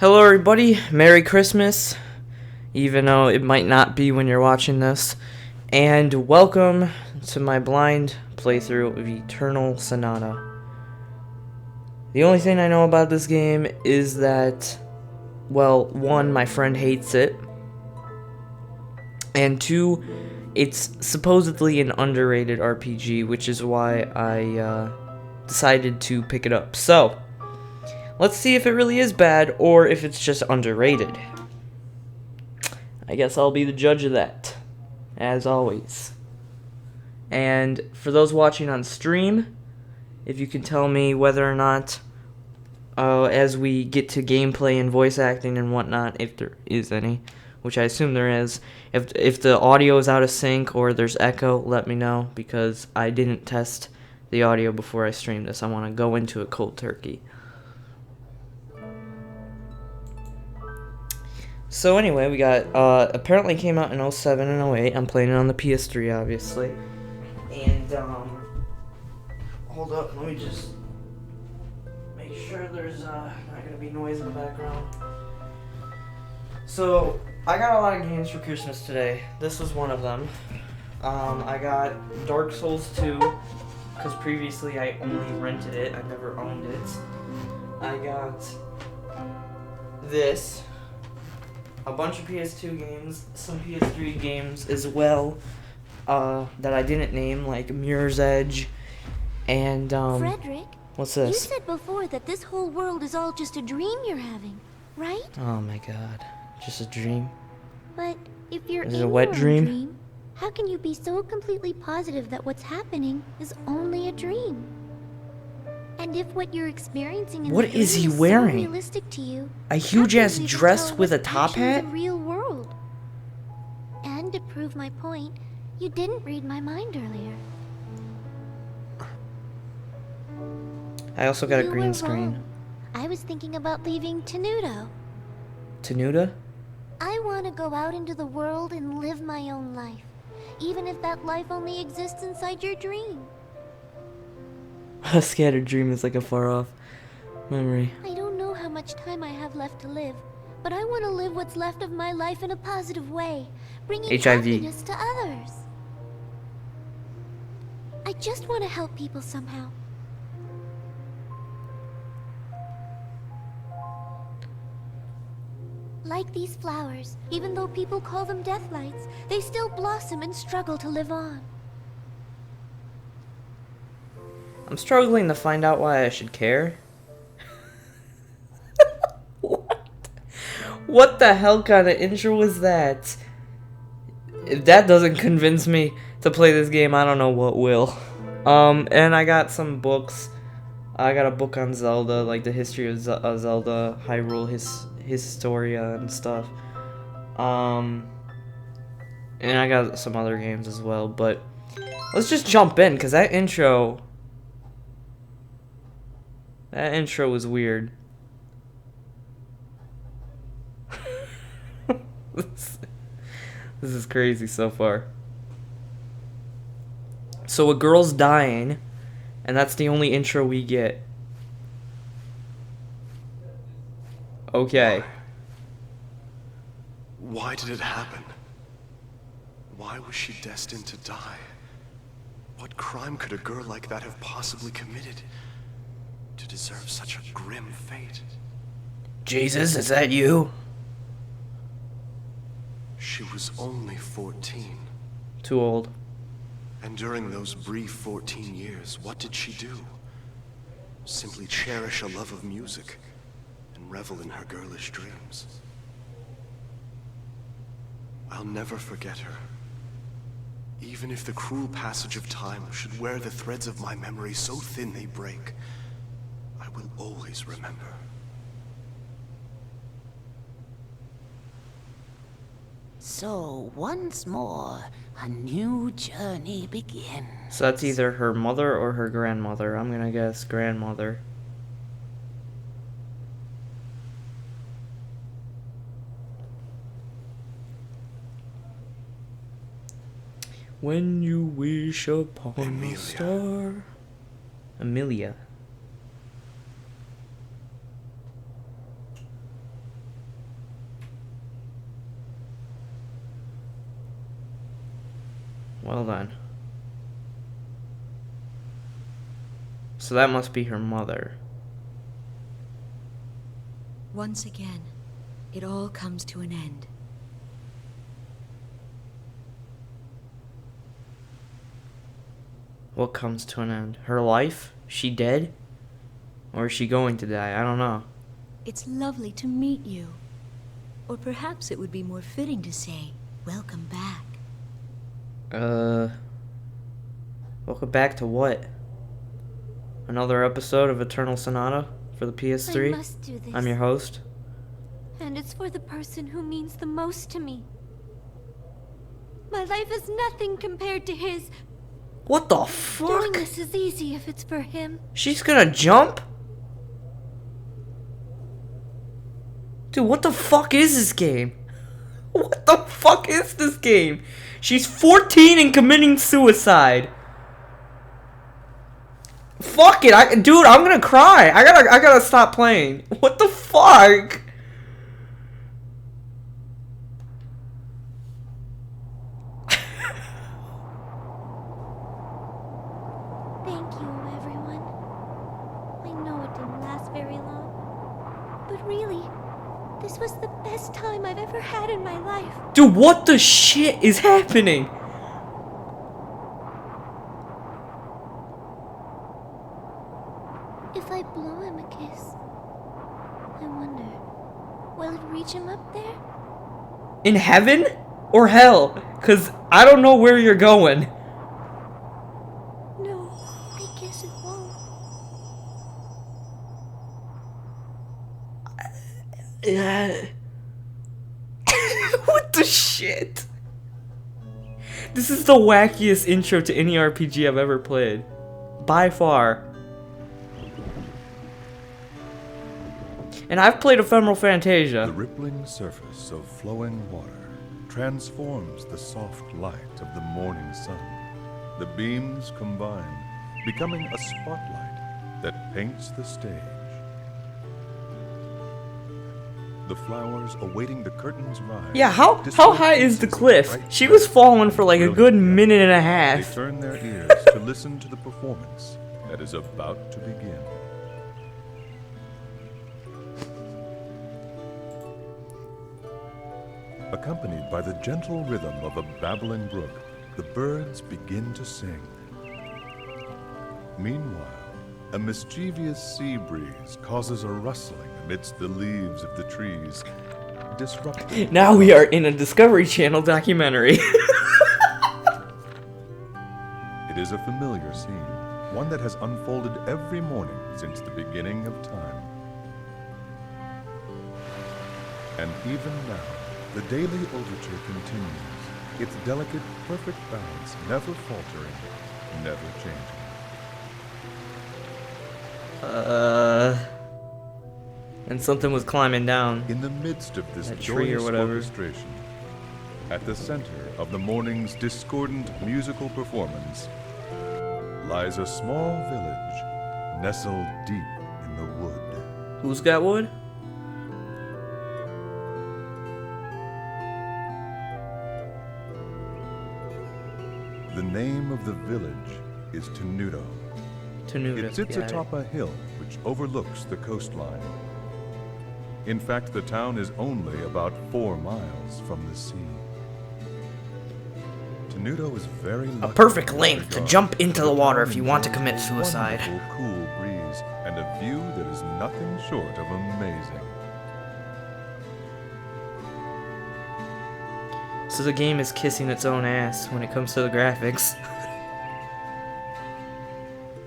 Hello, everybody. Merry Christmas, even though it might not be when you're watching this. And welcome to my blind playthrough of Eternal Sonata. The only thing I know about this game is that, well, one, my friend hates it. And two, it's supposedly an underrated RPG, which is why I decided to pick it up. So, let's see if it really is bad or if it's just underrated. I guess I'll be the judge of that, as always. And for those watching on stream, if you can tell me whether or not, as we get to gameplay and voice acting and whatnot, if there is any, which I assume there is, if the audio is out of sync or there's echo, let me know, because I didn't test the audio before I streamed this. I want to go into it cold turkey. So anyway, we got, apparently came out in 07 and 08. I'm playing it on the PS3, obviously. And, hold up, let me just make sure there's, not gonna be noise in the background. So, I got a lot of games for Christmas today. This was one of them. I got Dark Souls 2, because previously I only rented it, I never owned it. I got this. A bunch of PS2 games, some PS3 games as well, that I didn't name, like Mirror's Edge, and, Frederick, what's this? you said before that this whole world is all just a dream you're having, right? Oh my god, just a dream? But if you're Is in it a wet your dream? own dream, how can you be so completely positive that what's happening is only a dream? And if what you're experiencing in What the dream is he so wearing? realistic to you, A how huge can ass you even dress tell with a what's top actually hat? the real world? And to prove my point, you didn't read my mind earlier. I also got a You green were screen. wrong. I was thinking about leaving Tenuto. Tenuta? I want to go out into the world and live my own life, even if that life only exists inside your dream. A scattered dream is like a far off memory. I don't know how much time I have left to live, but I want to live what's left of my life in a positive way, bringing HIV. happiness to others. I just want to help people somehow. Like these flowers, even though people call them death lights, they still blossom and struggle to live on. I'm struggling to find out why I should care. What the hell kind of intro was that? If that doesn't convince me to play this game, I don't know what will. And I got some books. I got a book on Zelda, like the history of Zelda, Hyrule, Historia, and stuff. And I got some other games as well, but let's just jump in, because that intro was weird. This is crazy so far. So a girl's dying, and that's the only intro we get. Okay. Why did it happen? Why was she destined to die? What crime could a girl like that have possibly committed to deserve such a grim fate? Jesus, is that you? She was only 14. Too old. And during those brief 14 years, what did she do? Simply cherish a love of music and revel in her girlish dreams. I'll never forget her. Even if the cruel passage of time should wear the threads of my memory so thin they break, I will always remember. So, once more, a new journey begins. So that's either her mother or her grandmother. I'm gonna guess grandmother. When you wish upon Amelia. a star. Amelia. Well then. So that must be her mother. Once again, it all comes to an end. What comes to an end? Her life? She dead? Or is she going to die? I don't know. It's lovely to meet you. Or perhaps it would be more fitting to say, welcome back. Welcome back to what? Another episode of Eternal Sonata for the PS3? I must do this. I'm your host. And it's for the person who means the most to me. My life is nothing compared to his. What the Doing fuck? this is easy if it's for him. She's gonna jump? Dude, what the fuck is this game? What the fuck is this game? She's 14 and committing suicide. Fuck it, dude, I'm gonna cry. I gotta stop playing. What the fuck? Thank you, everyone. I know it didn't last very long. But really, this was the best time I've ever had in my life. Dude, what the shit is happening? If I blow him a kiss, I wonder, will it reach him up there? In heaven? Or hell? Cause I don't know where you're going. No, I guess it won't. What the shit? This is the wackiest intro to any RPG I've ever played. By far. And I've played Ephemeral The Fantasia. rippling surface of flowing water transforms the soft light of the morning sun. The beams combine, becoming a spotlight that paints the stage. The flowers awaiting the curtain's rise. Yeah, how display high is the pieces of cliff? bright She was falling for like a brilliant good yellow. minute and a They half. turn their ears to listen to the performance that is about to begin. Accompanied by the gentle rhythm of a babbling brook, the birds begin to sing. Meanwhile, a mischievous sea breeze causes a rustling amidst the leaves of the trees, disrupting. Now we are in a Discovery Channel documentary. It is a familiar scene, one that has unfolded every morning since the beginning of time. And even now, the daily overture continues, its delicate, perfect balance never faltering, never changing. And something was climbing down. In the midst of this That tree or joyous whatever. orchestration, at the center of the morning's discordant musical performance, lies a small village nestled deep in the wood. Who's got wood? The name of the village is Tenuto. Tenuta. It sits got it. atop a hill which overlooks the coastline. In fact, the town is only about 4 miles from the sea. Tenuto is very lucky. A perfect in length to regard jump into for the water town if you want to enjoys commit a suicide. wonderful, cool breeze and a view that is nothing short of amazing. So the game is kissing its own ass when it comes to the graphics.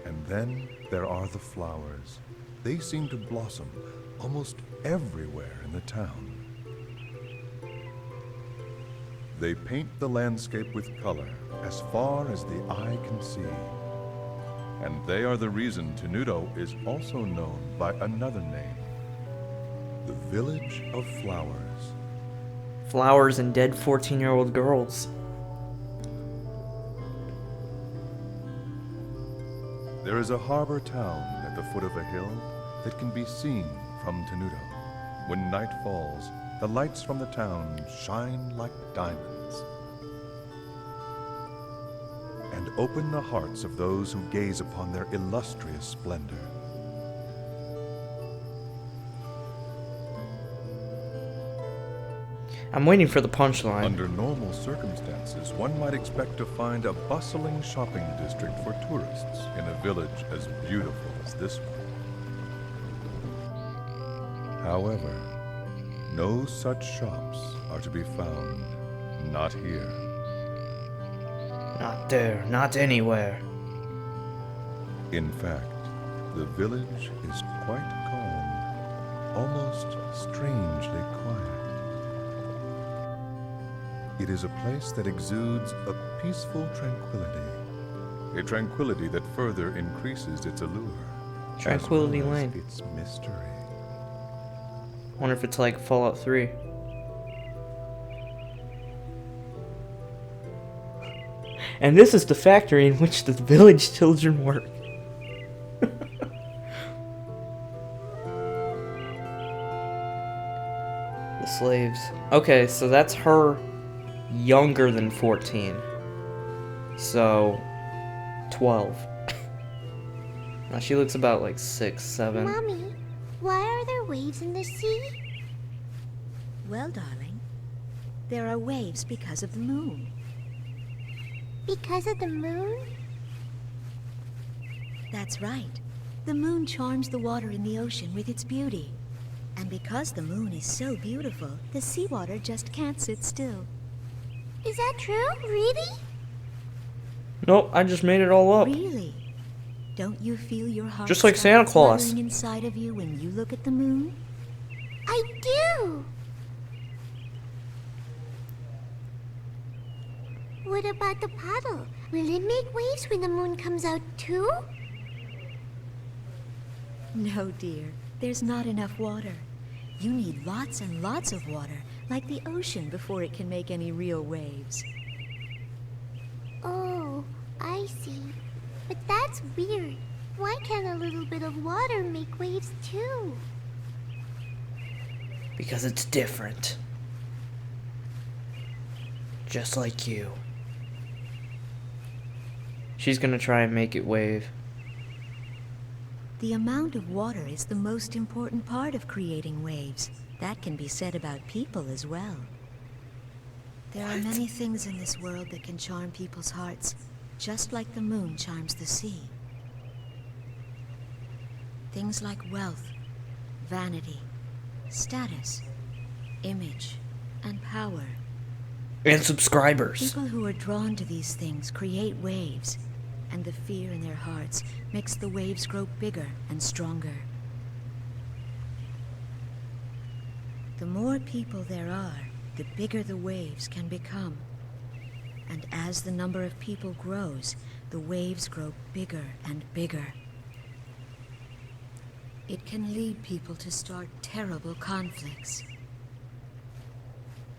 And then there are the flowers. They seem to blossom almost everywhere in the town. They paint the landscape with color as far as the eye can see. And they are the reason Tenuto is also known by another name, the Village of Flowers. Flowers and dead 14-year-old girls. There is a harbor town at the foot of a hill that can be seen from Tenuto. When night falls, the lights from the town shine like diamonds. open the hearts of those who gaze upon their illustrious splendor. I'm waiting for the punchline. Under normal circumstances, one might expect to find a bustling shopping district for tourists in a village as beautiful as this one. However, no such shops are to be found, not here. Not there, not anywhere. In fact, the village is quite calm, almost strangely quiet. It is a place that exudes a peaceful tranquility, a tranquility that further increases its allure, Tranquility as well as Lane. its mystery. Wonder if it's like Fallout 3. And this is the factory in which the village children work. The slaves. Okay, so that's her younger than 14. So 12. Now she looks about like 6, 7. Mommy, why are there waves in the sea? Well, darling, there are waves because of the moon. Because of the moon? That's right. The moon charms the water in the ocean with its beauty. And because the moon is so beautiful, the seawater just can't sit still. Is that true? Really? Nope, I just made it all up. Really? Don't you feel your heart Just like start Santa Claus. fluttering inside of you when you look at the moon? I do! What about the puddle? Will it make waves when the moon comes out too? No, dear. There's not enough water. You need lots and lots of water, like the ocean, before it can make any real waves. Oh, I see. But that's weird. Why can't a little bit of water make waves too? Because it's different. Just like you. She's gonna try and make it wave. The amount of water is the most important part of creating waves. That can be said about people as well. There are many things in this world that can charm people's hearts, just like the moon charms the sea. Things like wealth, vanity, status, image, and power. And subscribers. People who are drawn to these things create waves, and the fear in their hearts makes the waves grow bigger and stronger. The more people there are, the bigger the waves can become. And as the number of people grows, the waves grow bigger and bigger. It can lead people to start terrible conflicts.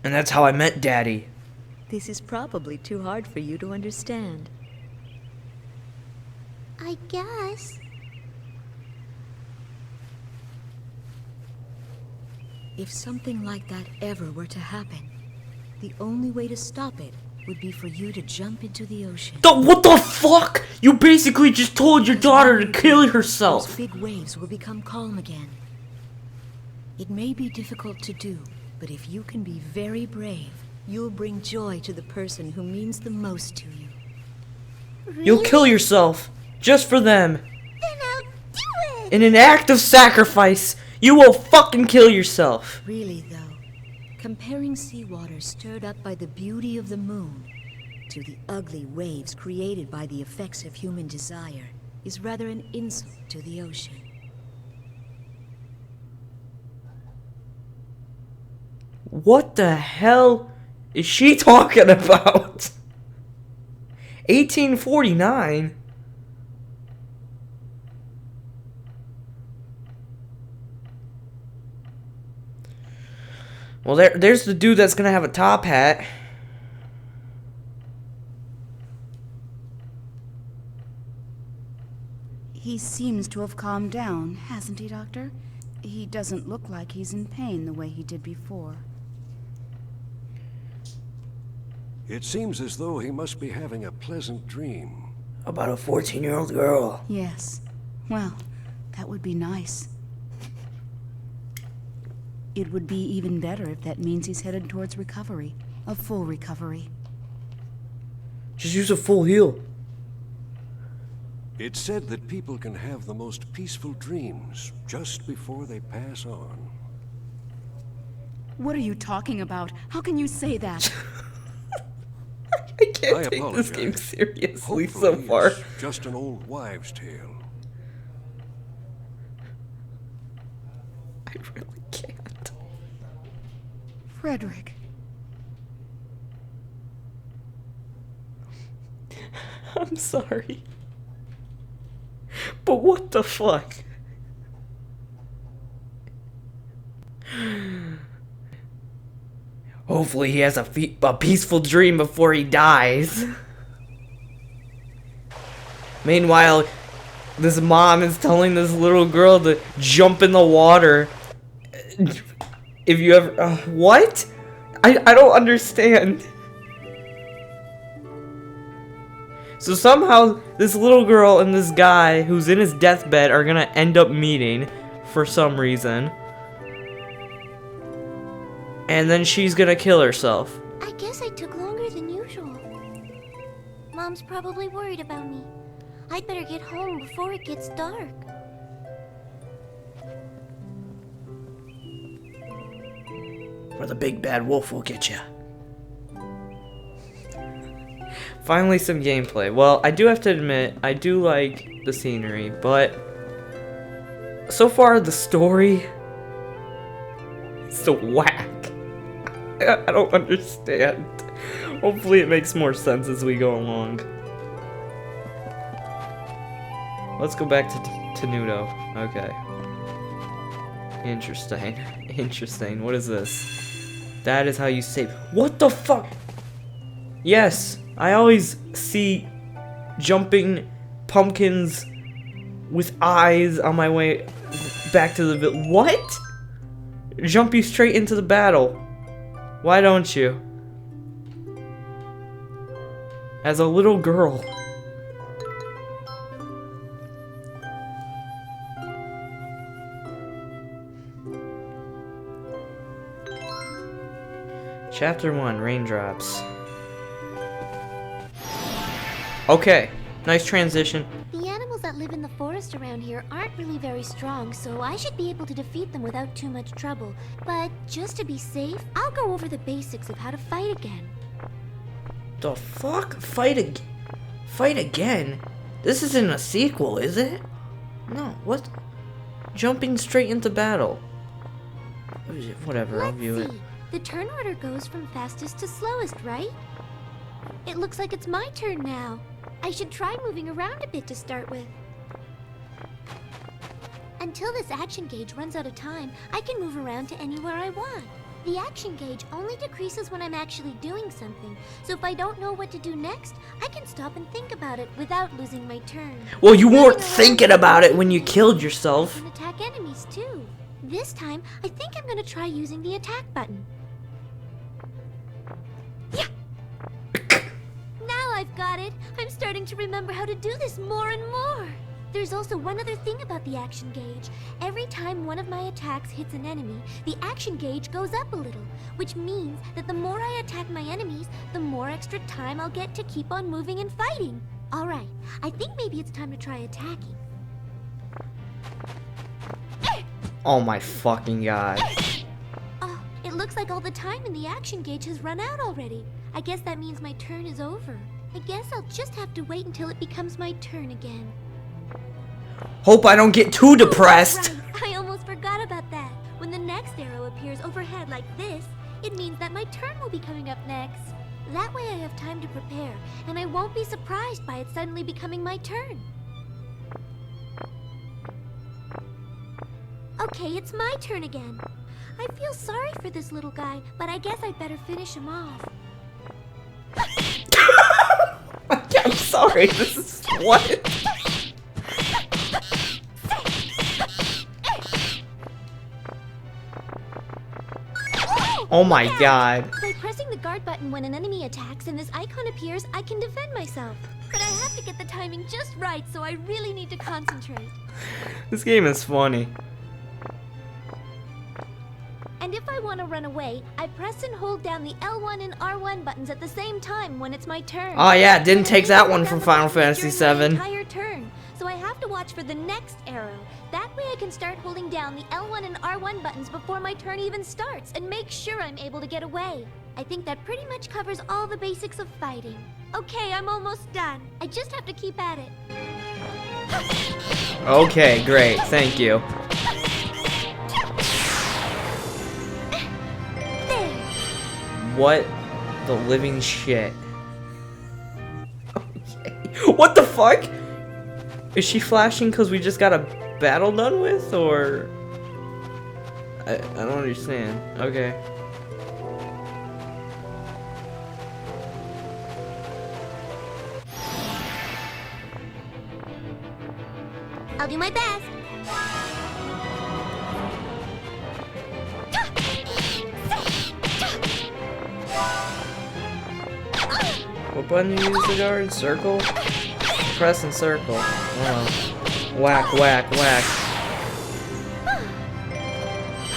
And that's how I met Daddy. This is probably too hard for you to understand. I guess. If something like that ever were to happen, the only way to stop it would be for you to jump into the ocean. What the fuck? You basically just told your daughter to kill Those herself. big waves will become calm again. It may be difficult to do, but if you can be very brave, you'll bring joy to the person who means the most to you. You'll kill yourself. Just for them. Then I'll do it! In an act of sacrifice, you will fucking kill yourself. Really, though, comparing seawater stirred up by the beauty of the moon to the ugly waves created by the effects of human desire is rather an insult to the ocean. What the hell is she talking about? 1849? Well, there's the dude that's gonna have a top hat. He seems to have calmed down, hasn't he, Doctor? He doesn't look like he's in pain the way he did before. It seems as though he must be having a pleasant dream. About a 14-year-old girl. Yes. Well, that would be nice. It would be even better if that means he's headed towards recovery. A full recovery. Just use a full heal. It's said that people can have the most peaceful dreams just before they pass on. What are you talking about? How can you say that? I can't take this game seriously so Hopefully far. it's just an old wives' tale. I really can't. Frederick. I'm sorry. But what the fuck? Hopefully he has a peaceful dream before he dies. Meanwhile, this mom is telling this little girl to jump in the water. If you ever... what? I don't understand. So somehow, this little girl and this guy who's in his deathbed are gonna end up meeting for some reason. And then she's gonna kill herself. I guess I took longer than usual. Mom's probably worried about me. I'd better get home before it gets dark. Or the big bad wolf will get you. Finally, some gameplay. Well, I do have to admit, I do like the scenery, but so far the story is so whack. I don't understand. Hopefully it makes more sense as we go along. Let's go back to Nudo. Okay. Interesting. Interesting. What is this? That is how you save. What the fuck? Yes, I always see jumping pumpkins with eyes on my way back to the village. What? Jump you straight into the battle. Why don't you? As a little girl. Chapter 1, Raindrops. Okay, nice transition. The animals that live in the forest around here aren't really very strong, so I should be able to defeat them without too much trouble. But just to be safe, I'll go over the basics of how to fight again. The fuck? Fight again? This isn't a sequel, is it? No, what? Jumping straight into battle. Whatever, I'll view it. The turn order goes from fastest to slowest, right? It looks like it's my turn now. I should try moving around a bit to start with. Until this action gauge runs out of time, I can move around to anywhere I want. The action gauge only decreases when I'm actually doing something, so if I don't know what to do next, I can stop and think about it without losing my turn. Well, you weren't thinking about it when you killed yourself. I can attack enemies too. This time, I think I'm gonna try using the attack button. Yeah! Now I've got it! I'm starting to remember how to do this more and more! There's also one other thing about the action gauge. Every time one of my attacks hits an enemy, the action gauge goes up a little, which means that the more I attack my enemies, the more extra time I'll get to keep on moving and fighting. Alright, I think maybe it's time to try attacking. Oh my fucking god. Oh, it looks like all the time in the action gauge has run out already. I guess that means my turn is over. I guess I'll just have to wait until it becomes my turn again. Hope I don't get too depressed. Right. I almost forgot about that. When the next arrow appears overhead like this, it means that my turn will be coming up next. That way I have time to prepare, and I won't be surprised by it suddenly becoming my turn. Okay, it's my turn again. I feel sorry for this little guy, but I guess I'd better finish him off. I'm sorry, this is... what? Oh my god. By pressing the guard button when an enemy attacks and this icon appears, I can defend myself. But I have to get the timing just right, so I really need to concentrate. This game is funny. And if I want to run away, I press and hold down the L1 and R1 buttons at the same time when it's my turn. Oh yeah, it didn't And I take that hold one down from the Final buttons Fantasy during VII. my entire turn, so I have to watch for the next arrow. That way I can start holding down the L1 and R1 buttons before my turn even starts and make sure I'm able to get away. I think that pretty much covers all the basics of fighting. Okay, I'm almost done. I just have to keep at it. Okay, great. Thank you. There. What the living shit? Okay. What the fuck? Is she flashing because we just got a battle done with, or? I don't understand. Okay. I'll do my best. What button do you use to guard? Circle? Press and circle. Oh. Whack, whack, whack.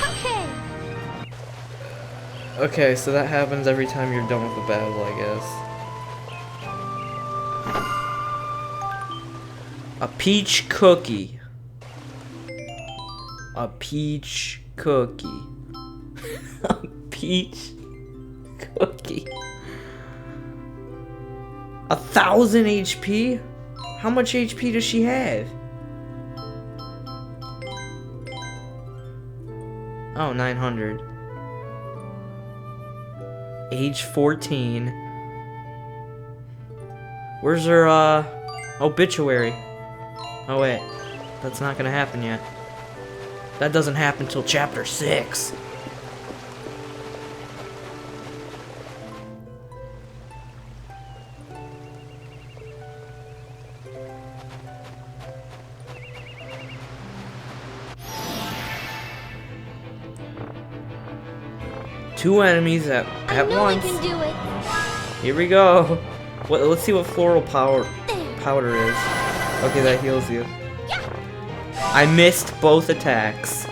Okay. Okay, so that happens every time you're done with a battle, I guess. A peach cookie. A peach cookie. A peach cookie. 1,000 HP? How much HP does she have? Oh, 900. Age 14. Where's her, obituary? Oh, wait. That's not gonna happen yet. That doesn't happen till chapter 6. Two enemies at I know once. I can do it. Here we go. Let's see what floral powder is. Okay, that heals you. I missed both attacks.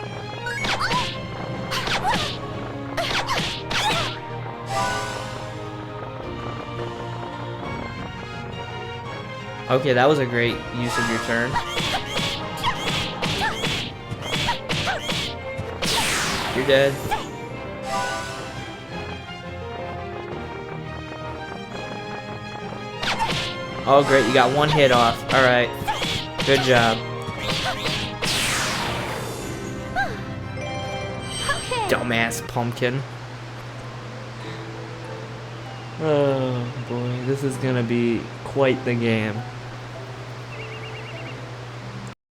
Okay, that was a great use of your turn. You're dead. Oh great, you got one hit off. Alright. Good job. Okay. Dumbass pumpkin. Oh boy, this is gonna be quite the game.